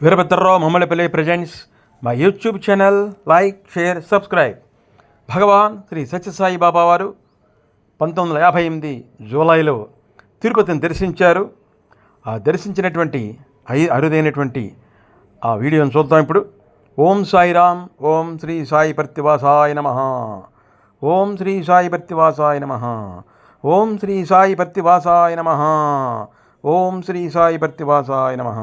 Veerabhadrarao మమ్మలపల్లి presents మా YouTube channel. Like, share, subscribe. భగవాన్ శ్రీ సత్యసాయి బాబా వారు 1958 జూలైలో తిరుపతిని దర్శించారు. ఆ దర్శించినటువంటి అరుదైనటువంటి ఆ వీడియోని చూద్దాం ఇప్పుడు. ఓం సాయిరామ్. ఓం శ్రీ సాయి పర్తివాసాయ నమః. ఓం శ్రీ సాయి పర్తివాసాయ నమః. ఓం శ్రీ సాయి పర్తివాసాయ నమః. ఓం శ్రీ సాయి పర్తివాసాయ నమః.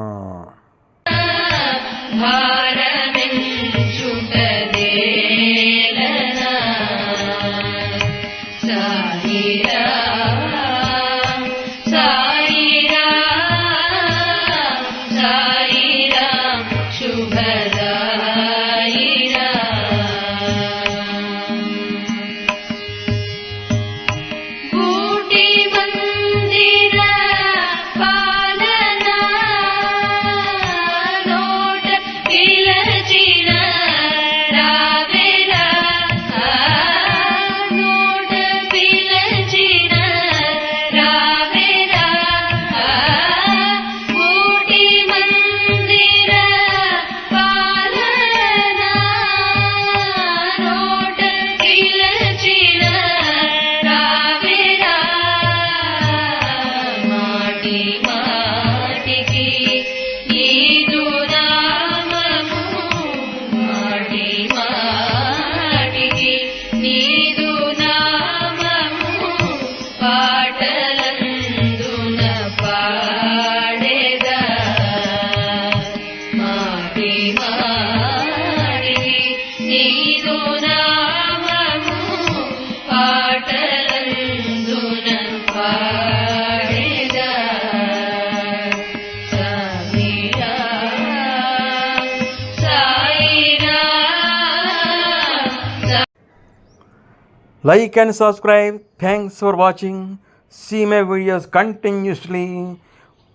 Like and subscribe. Thanks for watching. See my videos continuously.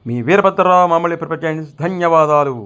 మీ వీరభద్రరావు మమ్మల్ని ప్రపంచ ధన్యవాదాలు.